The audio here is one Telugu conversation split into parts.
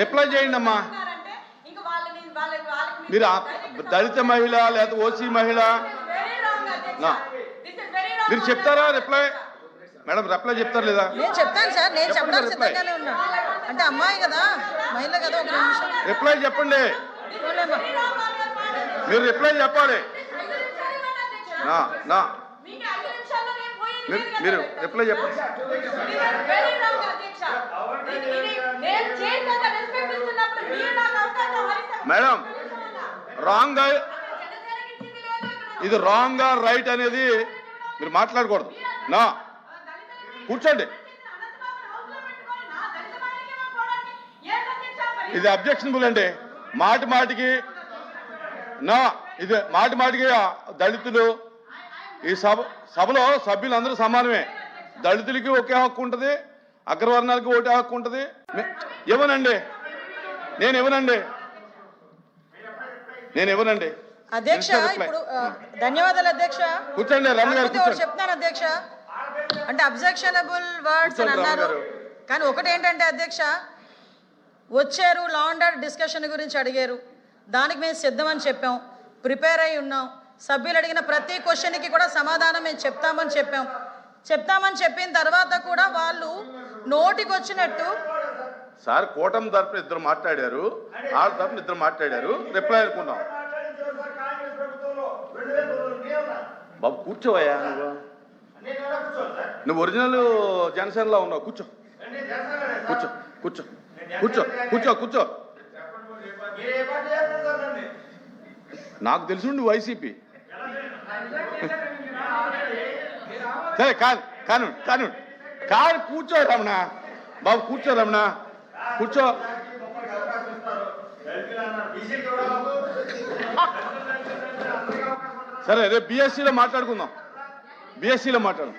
రిప్లై చేయండి అమ్మా. మీరు దళిత మహిళ లేదా ఓసీ మహిళ మీరు చెప్తారా రిప్లై? మేడం రిప్లై చెప్తారు లేదా? నేను చెప్తాను సార్, నేను చెప్పడానికి సిద్ధంగానే ఉన్నా. అంటే అమ్మాయి కదా, మహిళ కదా, ఒక నిమిషం రిప్లై చెప్పండి. మీరు రిప్లై చెప్పాలి. మీరు రిప్లై చెప్పండి. మేడం రాంగ్, ఇది రాంగ్ రైట్ అనేది మీరు మాట్లాడకూడదు. నా కూర్చోండి. ఇది అబ్జెక్షనబుల్ అండి. మాటి మాటికి ఇది మాటి మాటికి దళితులు ఈ సభలో సభ్యులందరూ సమానమే. దళితులకి ఒకే హక్కు ఉంటుంది, అగ్రవర్ణాలకి ఒకటే హక్కు ఉంటుంది. ఇవ్వనండి, నేను ఇవ్వనండి. అధ్యక్ష ఇప్పుడు ధన్యవాదాలు అధ్యక్ష. కూర్చోండి రమణ గారు. చెప్తాను అధ్యక్ష, అంటే అబ్జెక్షనబుల్ వర్డ్స్ అని అన్నారు. కానీ ఒకటి ఏంటంటే అధ్యక్ష, వచ్చారు లా అండ్ ఆర్డర్ డిస్కషన్ గురించి అడిగారు, దానికి మేము సిద్ధమని చెప్పాం, ప్రిపేర్ అయి ఉన్నాం. సభ్యులు అడిగిన ప్రతి క్వశ్చన్కి కూడా సమాధానం మేము చెప్తామని చెప్పిన తర్వాత కూడా వాళ్ళు నోటికి వచ్చినట్టు సార్ కూటమి తరపున ఇద్దరు మాట్లాడారు, వాళ్ళ తరపున ఇద్దరు మాట్లాడారు, రిప్లై అనుకున్నాం. బాబు కూర్చోవయ్యా, నువ్వు ఒరిజినల్ జనసేనలో ఉన్నావు. కూర్చో కూర్చో కూర్చో కూర్చో కూర్చో కూర్చో. నాకు తెలుసు నువ్వు వైసీపీ. సరే కాదు కాను కాను కాదు. కూర్చో రమణ బాబు, కూర్చో రమణ, కూర్చో. సరే రేపు బిఎస్సీలో మాట్లాడుకుందాం. బిఎస్సీలో మాట్లాడు.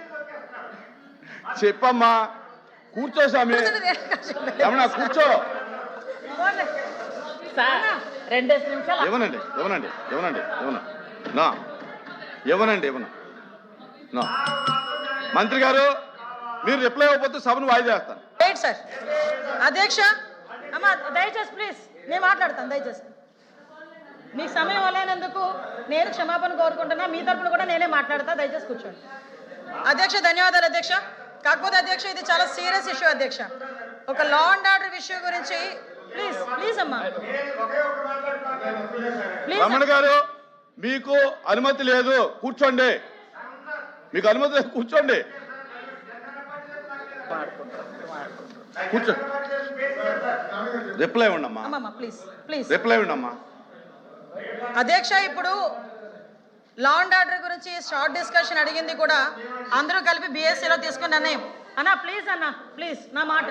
చెప్పమ్మా. కూర్చో స్వామి. రమణ కూర్చో. ఇవ్వనండి మంత్రి గారు, మీరు రిప్లై అవ్వకపోతే సభను వాయిదా వేస్తాను. సార్ అధ్యక్ష, అమ్మా దయచేసి ప్లీజ్ నేను మాట్లాడతాను. దయచేసి మీకు సమయం లేనందుకు నేను క్షమాపణ కోరుకుంటున్నా. మీ తరపున కూడా నేనే మాట్లాడతా. దయచేసి కూర్చోండి. అధ్యక్ష ధన్యవాదాలు అధ్యక్ష. కాకపోతే అధ్యక్ష ఇది చాలా సీరియస్ ఇష్యూ అధ్యక్ష. ఒక లా అండ్ ఆర్డర్ ఇష్యూ గురించి ప్లీజ్ అమ్మా. రమణ గారు మీకు అనుమతి లేదు, కూర్చోండి. మీకు అనుమతి లేదు, కూర్చోండి. కూర్చో. రిప్లై ఉండమ్మా, ప్లీజ్ రిప్లై ఉండమ్మా. అధ్యక్ష ఇప్పుడు లా అండ్ ఆర్డర్ గురించి షార్ట్ డిస్కషన్ అడిగింది కూడా అందరూ కలిపి బిఎస్సీలో తీసుకున్న నిర్ణయం. అన్నా ప్లీజ్ అన్నా, ప్లీజ్ నా మాట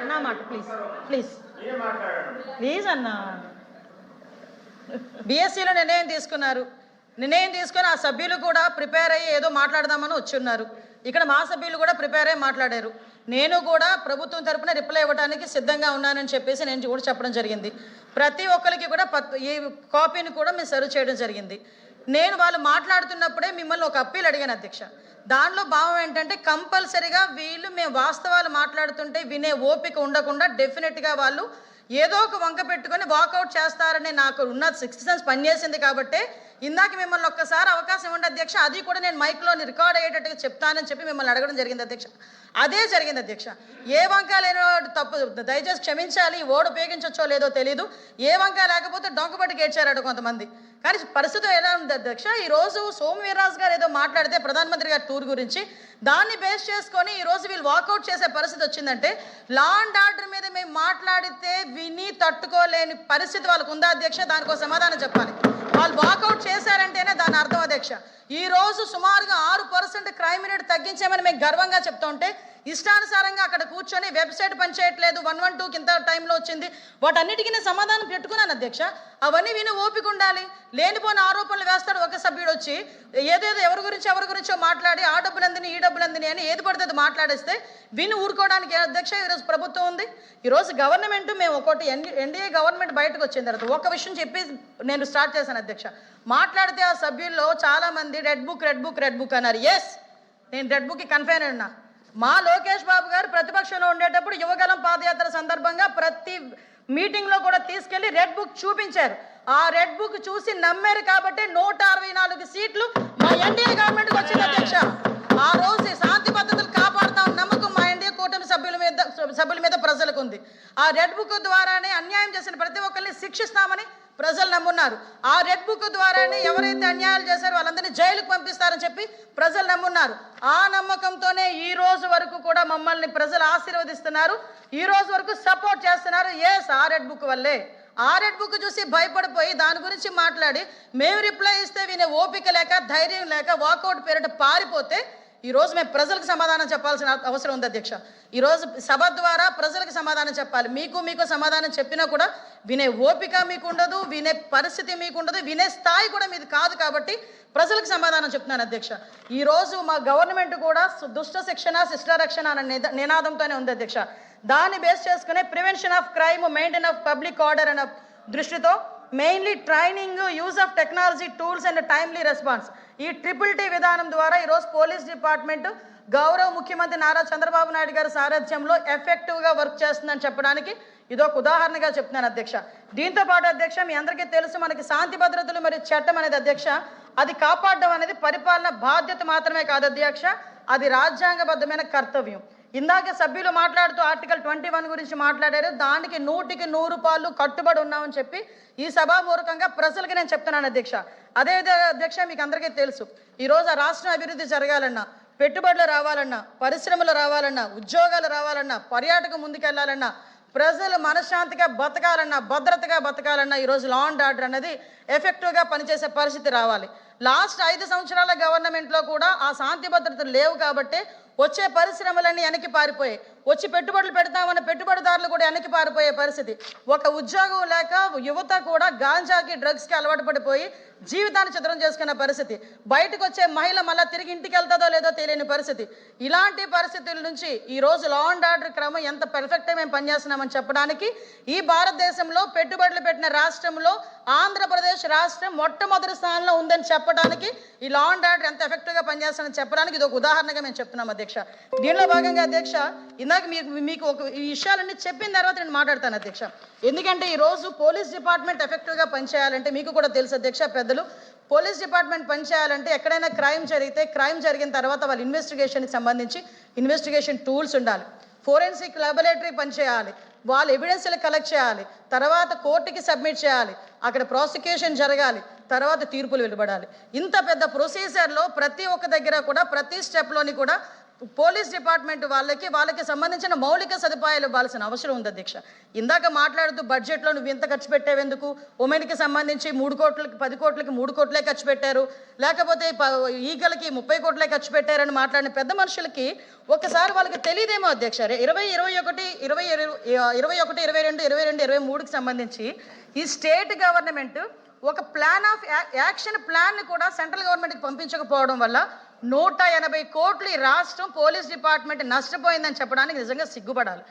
ప్లీజ్ అన్నా. బిఎస్సీలో నిర్ణయం తీసుకుని ఆ సభ్యులు కూడా ప్రిపేర్ అయ్యి ఏదో మాట్లాడదామని వచ్చున్నారు. ఇక్కడ మా సభ్యులు కూడా ప్రిపేర్ అయ్యి మాట్లాడారు. నేను కూడా ప్రభుత్వం తరపున రిప్లై ఇవ్వడానికి సిద్ధంగా ఉన్నానని చెప్పేసి నేను కూడా చెప్పడం జరిగింది. ప్రతి ఒక్కరికి కూడా ఈ కాపీని కూడా మేము సర్వ్ చేయడం జరిగింది. నేను వాళ్ళు మాట్లాడుతున్నప్పుడే మిమ్మల్ని ఒక అప్పీల్ అడిగాను అధ్యక్ష. దానిలో భావం ఏంటంటే కంపల్సరీగా మేము వాస్తవాలు మాట్లాడుతుంటే వినే ఓపిక ఉండకుండా డెఫినెట్గా వాళ్ళు ఏదో ఒక వంక పెట్టుకొని వాకౌట్ చేస్తారని నాకు ఉన్న 6 సెన్స్ పనిచేసింది. కాబట్టి ఇందాక మిమ్మల్ని ఒక్కసారి అవకాశం ఇవ్వండి అధ్యక్ష, అది కూడా నేను మైక్లో రికార్డ్ అయ్యేటట్టుగా చెప్తానని చెప్పి మిమ్మల్ని అడగడం జరిగింది అధ్యక్ష. అదే జరిగింది అధ్యక్ష. ఏ వంక లేని తప్పు దయచేసి క్షమించాలి. ఓడు ఉపయోగించవచ్చో లేదో తెలీదు. ఏ వంక లేకపోతే డొంకబట్టి ఏడ్చారట కొంతమంది. కానీ పరిస్థితి ఎలా ఉంది అధ్యక్ష, ఈరోజు సోము వీర్రాజు గారు ఏదో మాట్లాడితే ప్రధానమంత్రి గారి టూర్ గురించి దాన్ని బేస్ చేసుకొని ఈరోజు వీళ్ళు వాకౌట్ చేసే పరిస్థితి వచ్చిందంటే లా అండ్ ఆర్డర్ మీద మేము మాట్లాడితే విని తట్టుకోలేని పరిస్థితి వాళ్ళకు ఉందా అధ్యక్ష? దానికో సమాధానం చెప్పాలి. వాళ్ళు వాకౌట్ చేశారంటేనే దాని అర్థం అధ్యక్ష. ఈ రోజు సుమారుగా 6% క్రైమ్ రేట్ తగ్గించామని మేము గర్వంగా చెప్తుంటే ఇష్టానుసారంగా అక్కడ కూర్చొని వెబ్సైట్ పనిచేయట్లేదు, 112 కింద టైంలో వచ్చింది, వాటన్నిటికీ నేను సమాధానం పెట్టుకున్నాను అధ్యక్ష. అవన్నీ విని ఓపిక ఉండాలి. లేనిపోయిన ఆరోపణలు వేస్తాడు ఒక సభ్యుడు వచ్చి, ఏదేదో ఎవరి గురించో మాట్లాడి ఆ డబ్బులందని ఈ డబ్బులందని అని ఏది పడితే అది మాట్లాడేస్తే విని ఊరుకోవడానికి అధ్యక్ష ఈరోజు ప్రభుత్వం ఉంది. ఈరోజు గవర్నమెంట్ మేము ఒకటి ఎన్డీఏ గవర్నమెంట్ బయటకు వచ్చిన తర్వాత ఒక విషయం చెప్పి నేను స్టార్ట్ చేశాను అధ్యక్ష. మాట్లాడితే ఆ సభ్యుల్లో చాలామంది రెడ్ బుక్ అన్నారు. ఎస్, నేను రెడ్ బుక్కి కన్ఫైన్ ఉన్నా. మా లోకేష్ బాబు గారు ప్రతిపక్షంలో ఉండేటప్పుడు యువగలం పాదయాత్ర సందర్భంగా ప్రతి మీటింగ్ లో కూడా తీసుకెళ్లి రెడ్ బుక్ చూపించారు. ఆ రెడ్ బుక్ చూసి నమ్మారు కాబట్టి 164 సీట్లు మా ఎన్డీఏ గవర్నమెంట్ వచ్చింది అధ్యక్ష. ఆ రోజు శాంతి భద్రతలు కాపాడుతాం నమ్మకం మా ఎన్డీఏ కూటమి సభ్యుల మీద ప్రజలకు ఉంది. ఆ రెడ్ బుక్ ద్వారానే అన్యాయం చేసిన ప్రతి ఒక్కరిని శిక్షిస్తామని ప్రజలు నమ్మున్నారు. ఆ రెడ్ బుక్ ద్వారానే ఎవరైతే అన్యాయాలు చేశారో వాళ్ళందరినీ జైలుకు పంపిస్తారని చెప్పి ప్రజలు నమ్మున్నారు. ఆ నమ్మకంతోనే ఈ రోజు వరకు కూడా మమ్మల్ని ప్రజలు ఆశీర్వదిస్తున్నారు, ఈ రోజు వరకు సపోర్ట్ చేస్తున్నారు. ఆ రెడ్ బుక్ వల్లే. ఆ రెడ్ బుక్ చూసి భయపడిపోయి దాని గురించి మాట్లాడి మేము రిప్లై ఇస్తే వినే ఓపిక లేక ధైర్యం లేక వాకౌట్ పేరిట పారిపోతే ఈరోజు మేము ప్రజలకు సమాధానం చెప్పాల్సిన అవసరం ఉంది అధ్యక్ష. ఈరోజు సభ ద్వారా ప్రజలకు సమాధానం చెప్పాలి. మీకు సమాధానం చెప్పినా కూడా వినే ఓపిక మీకు ఉండదు, వినే పరిస్థితి మీకు ఉండదు, వినే స్థాయి కూడా మీది కాదు. కాబట్టి ప్రజలకు సమాధానం చెప్తున్నాను అధ్యక్ష. ఈరోజు మా గవర్నమెంట్ కూడా దుష్ట శిక్షణ శిష్ట రక్షణ అనే నినాదంతోనే ఉంది అధ్యక్ష. దాన్ని బేస్ చేసుకునే prevention of crime, maintain of public order అనే దృష్టితో mainly training, use of technology tools and timely response, ఈ TTT విధానం ద్వారా ఈరోజు పోలీస్ డిపార్ట్మెంట్ గౌరవ ముఖ్యమంత్రి నారా చంద్రబాబు నాయుడు గారి సారథ్యంలో ఎఫెక్టివ్గా వర్క్ చేస్తుందని చెప్పడానికి ఇదొక ఉదాహరణగా చెప్తున్నాను అధ్యక్ష. దీంతో పాటు అధ్యక్ష, మీ అందరికీ తెలుసు మనకి శాంతి భద్రతలు మరియు చట్టం అనేది అధ్యక్ష, అది కాపాడడం అనేది పరిపాలన బాధ్యత మాత్రమే కాదు అధ్యక్ష, అది రాజ్యాంగబద్ధమైన కర్తవ్యం. ఇందాక సభ్యులు మాట్లాడుతూ ఆర్టికల్ 21 గురించి మాట్లాడారు. దానికి 100కి 100 పాళ్ళు కట్టుబడి ఉన్నామని చెప్పి ఈ సభాపూర్వకంగా ప్రజలకి నేను చెప్తున్నాను అధ్యక్ష. అదే అధ్యక్ష, మీకు అందరికీ తెలుసు ఈరోజు ఆ రాష్ట్రం అభివృద్ధి జరగాలన్నా, పెట్టుబడులు రావాలన్నా, పరిశ్రమలు రావాలన్నా, ఉద్యోగాలు రావాలన్నా, పర్యాటకం ముందుకెళ్లాలన్నా, ప్రజలు మనశ్శాంతిగా బతకాలన్నా, భద్రతగా బతకాలన్నా ఈరోజు లా అండ్ ఆర్డర్ అనేది ఎఫెక్టివ్గా పనిచేసే పరిస్థితి రావాలి. లాస్ట్ 5 సంవత్సరాల గవర్నమెంట్లో కూడా ఆ శాంతి భద్రతలు లేవు కాబట్టి వచ్చే పరిశ్రమలన్నీ వెనక్కి పారిపోయాయి. వచ్చి పెట్టుబడులు పెడతామన్న పెట్టుబడిదారులు కూడా వెనక్కి పారిపోయే పరిస్థితి. ఒక ఉద్యోగం లేక యువత కూడా గాంజాకి, డ్రగ్స్కి అలవాటు పడిపోయి జీవితాన్ని చిత్రం చేసుకున్న పరిస్థితి. బయటకు వచ్చే మహిళ మళ్ళీ తిరిగి ఇంటికి వెళ్తుందో లేదో తెలియని పరిస్థితి. ఇలాంటి పరిస్థితుల నుంచి ఈరోజు లా అండ్ ఆర్డర్ క్రమం ఎంత పర్ఫెక్ట్గా మేము పనిచేస్తున్నామని చెప్పడానికి, ఈ భారతదేశంలో పెట్టుబడులు పెట్టిన రాష్ట్రంలో ఆంధ్రప్రదేశ్ రాష్ట్రం మొట్టమొదటి స్థానంలో ఉందని చెప్పడానికి, ఈ లా అండ్ ఆర్డర్ ఎంత ఎఫెక్టివ్గా పనిచేస్తుందని చెప్పడానికి ఇది ఒక ఉదాహరణగా మేము చెప్తున్నాం అధ్యక్ష. దీనిలో భాగంగా అధ్యక్ష, ఇందాక మీకు ఒక ఈ విషయాలన్నీ చెప్పిన తర్వాత నేను మాట్లాడతాను అధ్యక్ష. ఎందుకంటే ఈరోజు పోలీస్ డిపార్ట్మెంట్ ఎఫెక్టివ్గా పనిచేయాలంటే మీకు కూడా తెలుసు అధ్యక్ష, పెద్దలు, పోలీస్ డిపార్ట్మెంట్ పనిచేయాలంటే ఎక్కడైనా క్రైమ్ జరిగితే క్రైమ్ జరిగిన తర్వాత వాళ్ళ ఇన్వెస్టిగేషన్కి సంబంధించి ఇన్వెస్టిగేషన్ టూల్స్ ఉండాలి, ఫోరెన్సిక్ ల్యాబొరేటరీ పనిచేయాలి, వాళ్ళు ఎవిడెన్స్లు కలెక్ట్ చేయాలి, తర్వాత కోర్టుకి సబ్మిట్ చేయాలి, అక్కడ ప్రాసిక్యూషన్ జరగాలి, తర్వాత తీర్పులు వెలువడాలి. ఇంత పెద్ద ప్రొసీజర్లో ప్రతి ఒక్క దగ్గర కూడా ప్రతి స్టెప్లోని కూడా పోలీస్ డిపార్ట్మెంట్ వాళ్ళకి సంబంధించిన మౌలిక సదుపాయాలు ఇవ్వాల్సిన అవసరం ఉంది అధ్యక్ష. ఇందాక మాట్లాడుతూ బడ్జెట్లో నువ్వు ఇంత ఖర్చు పెట్టేవెందుకు, ఉమెన్కి సంబంధించి 3 కోట్లకి 10 కోట్లకి 3 కోట్లే ఖర్చు పెట్టారు, లేకపోతే ఈగలకి 30 కోట్లే ఖర్చు పెట్టారని మాట్లాడిన పెద్ద మనుషులకి ఒకసారి వాళ్ళకి తెలియదేమో అధ్యక్ష. 2021, 22, 23కి సంబంధించి ఈ స్టేట్ గవర్నమెంట్ ఒక ప్లాన్ ఆఫ్ యాక్షన్ ప్లాన్ని కూడా సెంట్రల్ గవర్నమెంట్కి పంపించకపోవడం వల్ల 180 కోట్లు ఈ రాష్ట్రం పోలీస్ డిపార్ట్మెంట్ నష్టపోయిందని చెప్పడానికి నిజంగా సిగ్గుపడాలి.